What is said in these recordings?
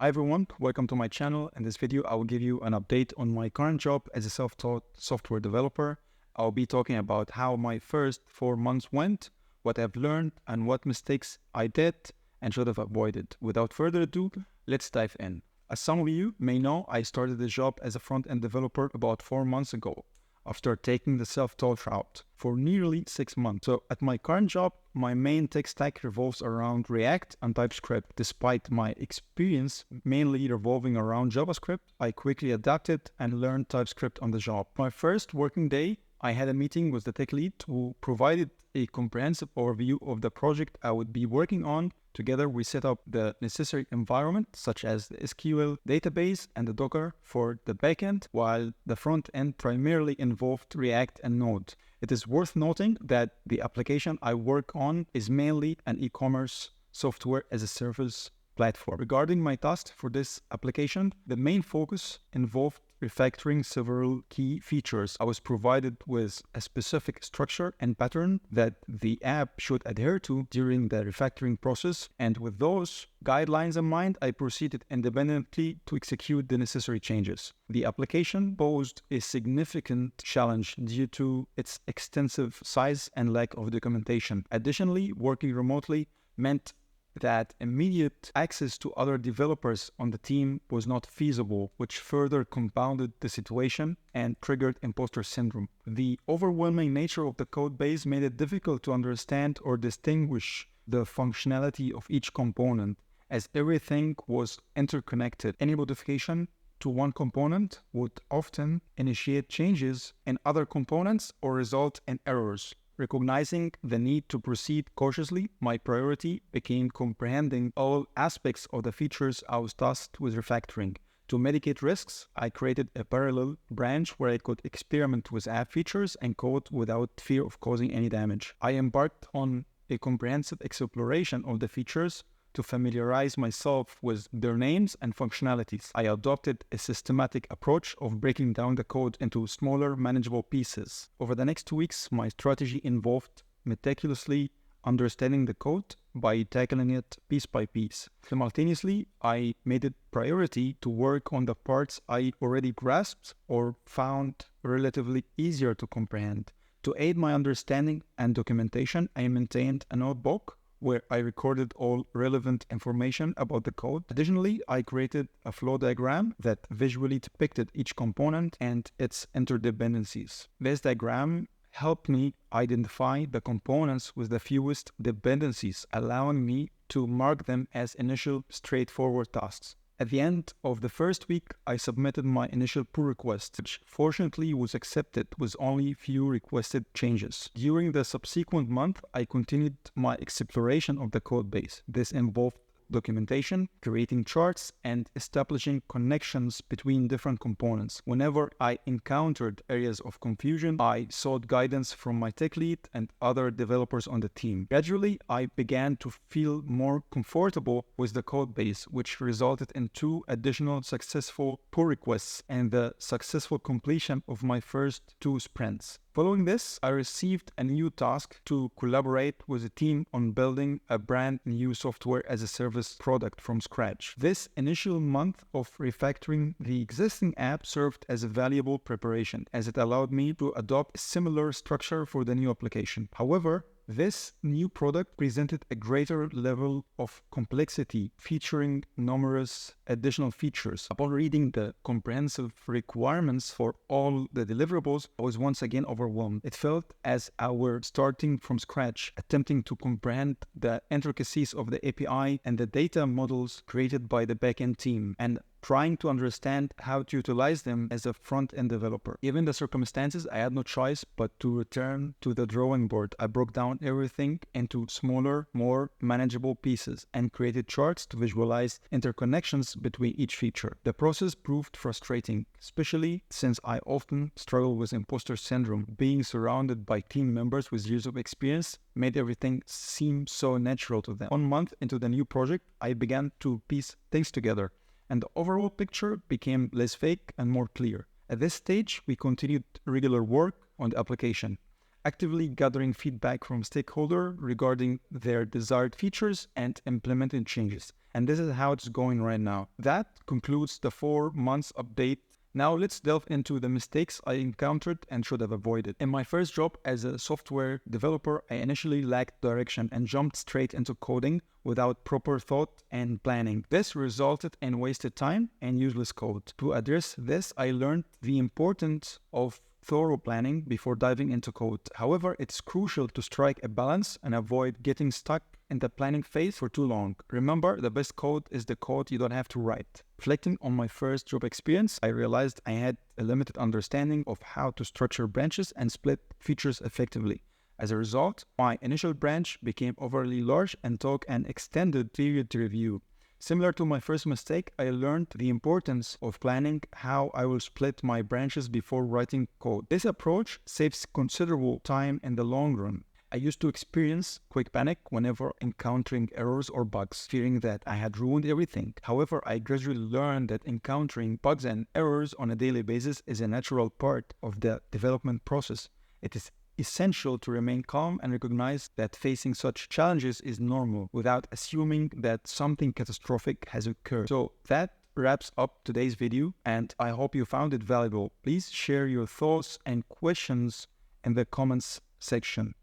Hi everyone, welcome to my channel. In this video, I will give you an update on my current job as a self-taught software developer. I'll be talking about how my first 4 months went, what I've learned, and what mistakes I did and should have avoided. Without further ado, let's dive in. As some of you may know, I started the job as a front-end developer about 4 months ago, after taking the self-taught route for nearly 6 months. So at my current job, my main tech stack revolves around React and TypeScript. Despite my experience mainly revolving around JavaScript, I quickly adapted and learned TypeScript on the job. My first working day, I had a meeting with the tech lead who provided a comprehensive overview of the project I would be working on. Together, we set up the necessary environment, such as the SQL database and the Docker for the backend, while the front end primarily involved React and Node. It is worth noting that the application I work on is mainly an e-commerce software as a service platform. Regarding my tasks for this application, the main focus involved refactoring several key features. I was provided with a specific structure and pattern that the app should adhere to during the refactoring process, and with those guidelines in mind, I proceeded independently to execute the necessary changes. The application posed a significant challenge due to its extensive size and lack of documentation. Additionally, working remotely meant that immediate access to other developers on the team was not feasible, which further compounded the situation and triggered imposter syndrome. The overwhelming nature of the code base made it difficult to understand or distinguish the functionality of each component, as everything was interconnected. Any modification to one component would often initiate changes in other components or result in errors. Recognizing the need to proceed cautiously, my priority became comprehending all aspects of the features I was tasked with refactoring. To mitigate risks, I created a parallel branch where I could experiment with app features and code without fear of causing any damage. I embarked on a comprehensive exploration of the features to familiarize myself with their names and functionalities. I adopted a systematic approach of breaking down the code into smaller, manageable pieces. Over the next 2 weeks, my strategy involved meticulously understanding the code by tackling it piece by piece. Simultaneously, I made it priority to work on the parts I already grasped or found relatively easier to comprehend. To aid my understanding and documentation, I maintained a notebook where I recorded all relevant information about the code. Additionally, I created a flow diagram that visually depicted each component and its interdependencies. This diagram helped me identify the components with the fewest dependencies, allowing me to mark them as initial straightforward tasks. At the end of the first week, I submitted my initial pull request, which fortunately was accepted with only few requested changes. During the subsequent month, I continued my exploration of the code base. This involved documentation, creating charts, and establishing connections between different components. Whenever I encountered areas of confusion, I sought guidance from my tech lead and other developers on the team. Gradually, I began to feel more comfortable with the code base, which resulted in 2 additional successful pull requests and the successful completion of my first 2 sprints. Following this, I received a new task to collaborate with a team on building a brand new software as a service product from scratch. This initial month of refactoring the existing app served as a valuable preparation, as it allowed me to adopt a similar structure for the new application. However, this new product presented a greater level of complexity, featuring numerous additional features. Upon reading the comprehensive requirements for all the deliverables, I was once again overwhelmed. It felt as I were starting from scratch, attempting to comprehend the intricacies of the API and the data models created by the backend team, and trying to understand how to utilize them as a front-end developer. Given the circumstances, I had no choice but to return to the drawing board. I broke down everything into smaller, more manageable pieces and created charts to visualize interconnections between each feature. The process proved frustrating, especially since I often struggle with imposter syndrome. Being surrounded by team members with years of experience made everything seem so natural to them. 1 month into the new project, I began to piece things together, and the overall picture became less vague and more clear. At this stage, we continued regular work on the application. actively gathering feedback from stakeholders regarding their desired features and implementing changes. And this is how it's going right now. That concludes the 4 months update. Now let's delve into the mistakes I encountered and should have avoided. In my first job as a software developer, I initially lacked direction and jumped straight into coding without proper thought and planning. This resulted in wasted time and useless code. To address this, I learned the importance of thorough planning before diving into code. However, it's crucial to strike a balance and avoid getting stuck in the planning phase for too long. Remember, the best code is the code you don't have to write. Reflecting on my first job experience, I realized I had a limited understanding of how to structure branches and split features effectively. As a result, my initial branch became overly large and took an extended period to review. Similar to my first mistake, I learned the importance of planning how I will split my branches before writing code. This approach saves considerable time in the long run. I used to experience quick panic whenever encountering errors or bugs, fearing that I had ruined everything. However, I gradually learned that encountering bugs and errors on a daily basis is a natural part of the development process. It is essential to remain calm and recognize that facing such challenges is normal without assuming that something catastrophic has occurred. So that wraps up today's video, and I hope you found it valuable. Please share your thoughts and questions in the comments section.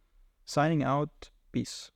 Signing out. Peace.